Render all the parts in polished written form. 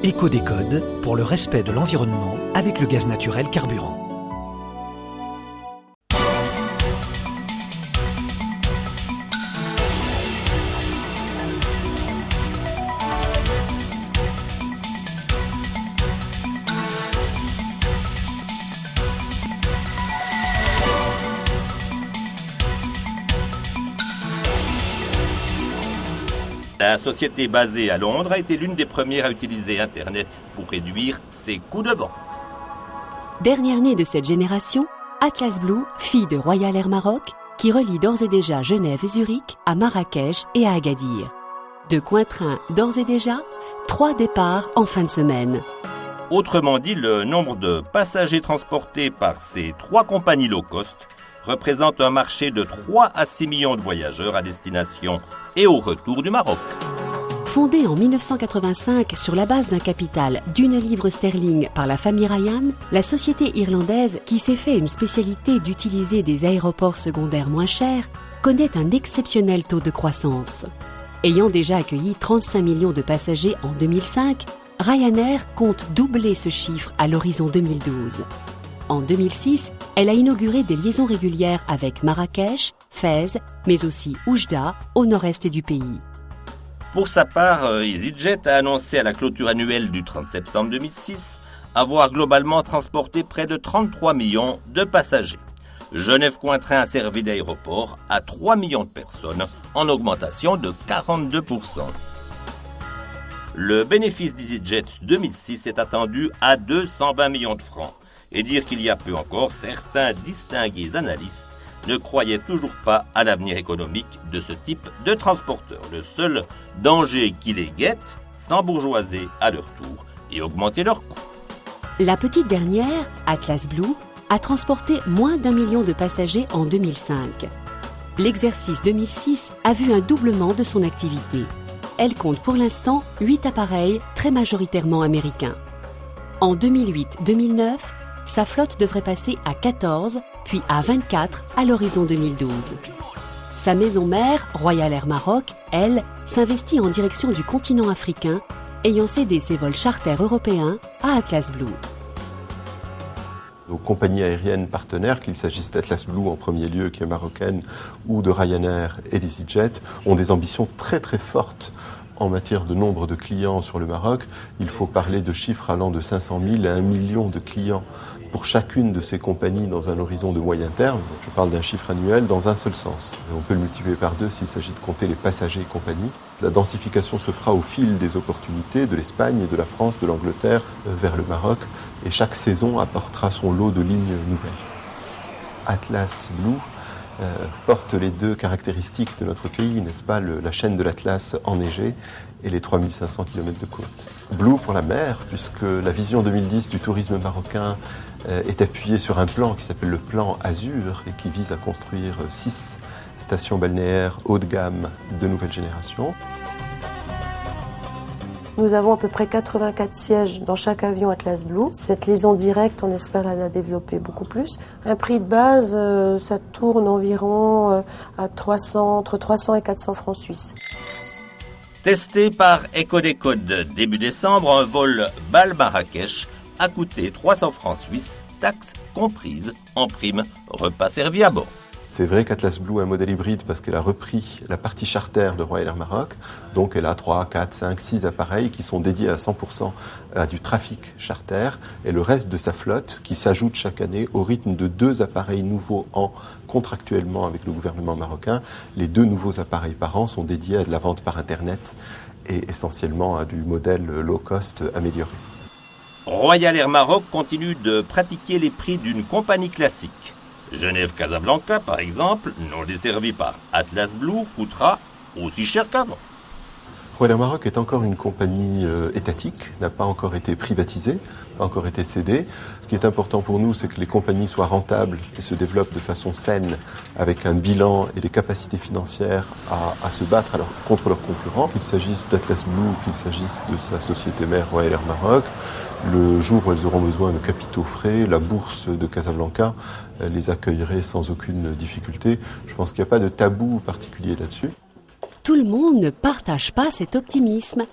Éco-décode pour le respect de l'environnement avec le gaz naturel carburant. La société basée à Londres a été l'une des premières à utiliser Internet pour réduire ses coûts de vente. Dernière née de cette génération, Atlas Blue, fille de Royal Air Maroc, qui relie d'ores et déjà Genève et Zurich à Marrakech et à Agadir. 2 coins-trains d'ores et déjà, 3 départs en fin de semaine. Autrement dit, le nombre de passagers transportés par ces 3 compagnies low cost représente un marché de 3 à 6 millions de voyageurs à destination et au retour du Maroc. Fondée en 1985 sur la base d'un capital d'1 livre sterling par la famille Ryan, la société irlandaise, qui s'est fait une spécialité d'utiliser des aéroports secondaires moins chers, connaît un exceptionnel taux de croissance. Ayant déjà accueilli 35 millions de passagers en 2005, Ryanair compte doubler ce chiffre à l'horizon 2012. En 2006, elle a inauguré des liaisons régulières avec Marrakech, Fès, mais aussi Oujda, au nord-est du pays. Pour sa part, EasyJet a annoncé à la clôture annuelle du 30 septembre 2006 avoir globalement transporté près de 33 millions de passagers. Genève Cointrain a servi d'aéroport à 3 millions de personnes, en augmentation de 42%. Le bénéfice d'EasyJet 2006 est attendu à 220 millions de francs. Et dire qu'il y a peu encore, certains distingués analystes ne croyaient toujours pas à l'avenir économique de ce type de transporteur. Le seul danger qui les guette, s'embourgeoiser à leur tour et augmenter leurs coûts. La petite dernière, Atlas Blue, a transporté moins d'1 million de passagers en 2005. L'exercice 2006 a vu un doublement de son activité. Elle compte pour l'instant 8 appareils, très majoritairement américains. En 2008-2009, sa flotte devrait passer à 14, puis à 24 à l'horizon 2012. Sa maison mère, Royal Air Maroc, elle, s'investit en direction du continent africain, ayant cédé ses vols charters européens à Atlas Blue. Nos compagnies aériennes partenaires, qu'il s'agisse d'Atlas Blue en premier lieu, qui est marocaine, ou de Ryanair et d'EasyJet, ont des ambitions très très fortes en matière de nombre de clients sur le Maroc. Il faut parler de chiffres allant de 500 000 à 1 million de clients pour chacune de ces compagnies dans un horizon de moyen terme. Je parle d'un chiffre annuel dans un seul sens. On peut le multiplier par 2 s'il s'agit de compter les passagers et compagnie. La densification se fera au fil des opportunités de l'Espagne et de la France, de l'Angleterre vers le Maroc. Et chaque saison apportera son lot de lignes nouvelles. Atlas Blue porte les 2 caractéristiques de notre pays, n'est-ce pas, la chaîne de l'Atlas enneigée et les 3500 km de côte. Blue pour la mer, puisque la vision 2010 du tourisme marocain est appuyée sur un plan qui s'appelle le plan Azur et qui vise à construire 6 stations balnéaires haut de gamme de nouvelle génération. Nous avons à peu près 84 sièges dans chaque avion Atlas Blue. Cette liaison directe, on espère la développer beaucoup plus. Un prix de base, ça tourne environ à entre 300 et 400 francs suisses. Testé par Éco-décode début décembre, un vol Bâle-Marrakech a coûté 300 francs suisses, taxes comprises, en prime, repas servis à bord. C'est vrai qu'Atlas Blue est un modèle hybride parce qu'elle a repris la partie charter de Royal Air Maroc. Donc elle a 3, 4, 5, 6 appareils qui sont dédiés à 100% à du trafic charter. Et le reste de sa flotte qui s'ajoute chaque année au rythme de 2 appareils nouveaux an contractuellement avec le gouvernement marocain. Les 2 nouveaux appareils par an sont dédiés à de la vente par Internet et essentiellement à du modèle low cost amélioré. Royal Air Maroc continue de pratiquer les prix d'une compagnie classique. Genève-Casablanca, par exemple, non desservie par Atlas Blue, coûtera aussi cher qu'avant. Royal Air Maroc est encore une compagnie étatique, n'a pas encore été privatisée, pas encore été cédée. Ce qui est important pour nous, c'est que les compagnies soient rentables et se développent de façon saine, avec un bilan et des capacités financières à se battre contre leurs concurrents, qu'il s'agisse d'Atlas Blue, qu'il s'agisse de sa société mère Royal Air Maroc. Le jour où elles auront besoin de capitaux frais, la bourse de Casablanca les accueillerait sans aucune difficulté. Je pense qu'il n'y a pas de tabou particulier là-dessus. Tout le monde ne partage pas cet optimisme.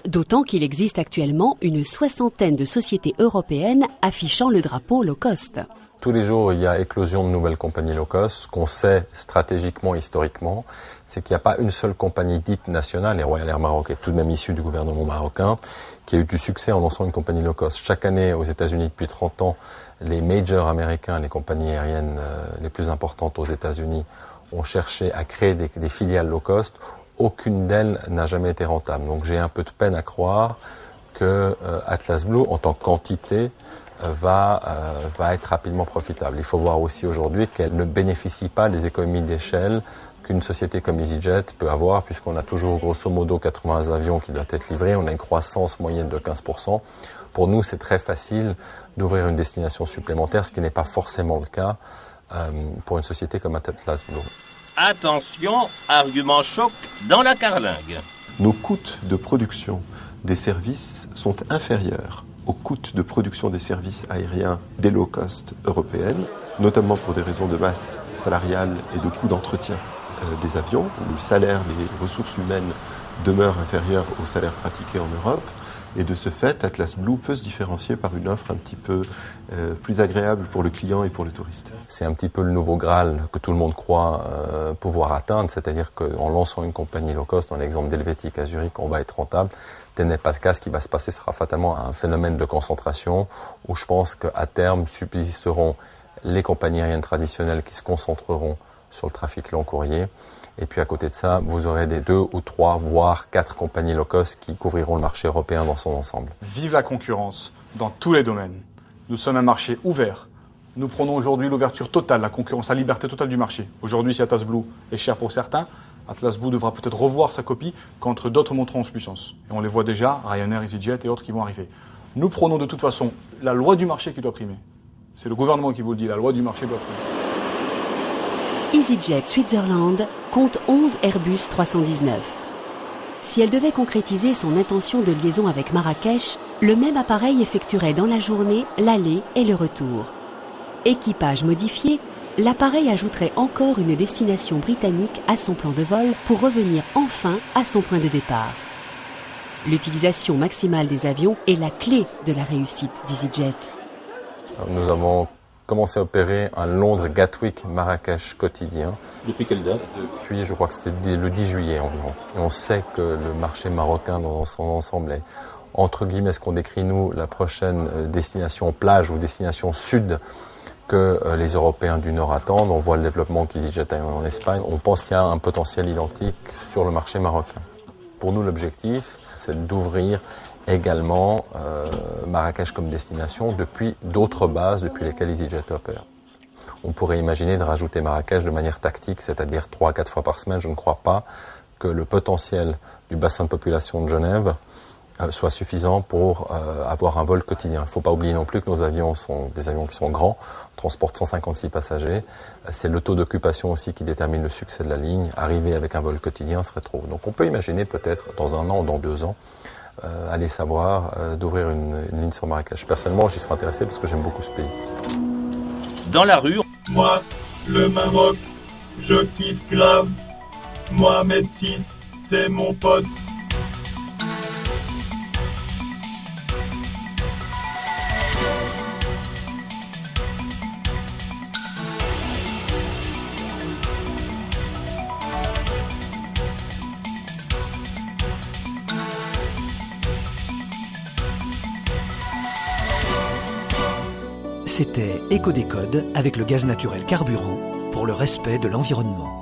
D'autant qu'il existe actuellement une 60aine de sociétés européennes affichant le drapeau low cost. Tous les jours, il y a éclosion de nouvelles compagnies low cost. Ce qu'on sait stratégiquement, historiquement, c'est qu'il n'y a pas une seule compagnie dite nationale, et Royal Air Maroc est tout de même issu du gouvernement marocain, qui a eu du succès en lançant une compagnie low cost. Chaque année, aux États-Unis, depuis 30 ans, les majors américains, les compagnies aériennes les plus importantes aux États-Unis, ont cherché à créer des filiales low cost. Aucune d'elles n'a jamais été rentable. Donc j'ai un peu de peine à croire que Atlas Blue, en tant que quantité, va être rapidement profitable. Il faut voir aussi aujourd'hui qu'elle ne bénéficie pas des économies d'échelle qu'une société comme EasyJet peut avoir, puisqu'on a toujours grosso modo 80 avions qui doivent être livrés, on a une croissance moyenne de 15%. Pour nous, c'est très facile d'ouvrir une destination supplémentaire, ce qui n'est pas forcément le cas pour une société comme Atlas Blue. Attention, argument choc dans la carlingue. Nos coûts de production des services sont inférieurs aux coûts de production des services aériens des low cost européennes, notamment pour des raisons de masse salariale et de coûts d'entretien des avions. Le salaire des ressources humaines demeure inférieur au salaire pratiqué en Europe. Et de ce fait, Atlas Blue peut se différencier par une offre un petit peu plus agréable pour le client et pour le touriste. C'est un petit peu le nouveau Graal que tout le monde croit pouvoir atteindre, c'est-à-dire qu'en lançant une compagnie low cost, dans l'exemple d'Helvetic à Zurich, on va être rentable. Tel n'est pas le cas. Ce qui va se passer sera fatalement un phénomène de concentration où je pense qu'à terme subsisteront les compagnies aériennes traditionnelles qui se concentreront sur le trafic long courrier. Et puis à côté de ça, vous aurez des 2 ou 3, voire 4 compagnies low cost qui couvriront le marché européen dans son ensemble. Vive la concurrence dans tous les domaines. Nous sommes un marché ouvert. Nous prenons aujourd'hui l'ouverture totale, la concurrence, la liberté totale du marché. Aujourd'hui, si Atlas Blue est cher pour certains, Atlas Blue devra peut-être revoir sa copie quand d'autres monteront en puissance. Et on les voit déjà, Ryanair, EasyJet et autres qui vont arriver. Nous prenons de toute façon la loi du marché qui doit primer. C'est le gouvernement qui vous le dit, la loi du marché doit primer. EasyJet Switzerland compte 11 Airbus 319. Si elle devait concrétiser son intention de liaison avec Marrakech, le même appareil effectuerait dans la journée l'aller et le retour. Équipage modifié, l'appareil ajouterait encore une destination britannique à son plan de vol pour revenir enfin à son point de départ. L'utilisation maximale des avions est la clé de la réussite d'EasyJet. Nous avons commencé à opérer un Londres-Gatwick-Marrakech quotidien. Depuis quelle date? Depuis, je crois que c'était le 10 juillet environ. Et on sait que le marché marocain dans son ensemble est, entre guillemets, ce qu'on décrit nous, la prochaine destination plage ou destination sud que les Européens du Nord attendent. On voit le développement qu'EasyJet a eu en Espagne. On pense qu'il y a un potentiel identique sur le marché marocain. Pour nous, l'objectif, c'est d'ouvrir également Marrakech comme destination depuis d'autres bases depuis lesquelles EasyJet opère. On pourrait imaginer de rajouter Marrakech de manière tactique, c'est-à-dire 3 à 4 fois par semaine. Je ne crois pas que le potentiel du bassin de population de Genève soit suffisant pour avoir un vol quotidien. Il ne faut pas oublier non plus que nos avions sont des avions qui sont grands, transportent 156 passagers. C'est le taux d'occupation aussi qui détermine le succès de la ligne. Arriver avec un vol quotidien serait trop. Donc on peut imaginer peut-être dans 1 an ou dans 2 ans, aller savoir d'ouvrir une ligne sur Marrakech. Personnellement, j'y serais intéressé parce que j'aime beaucoup ce pays. Dans la rue, moi, le Maroc, je kiffe grave. Mohamed VI, c'est mon pote. C'était Éco-Décode avec le gaz naturel carburant pour le respect de l'environnement.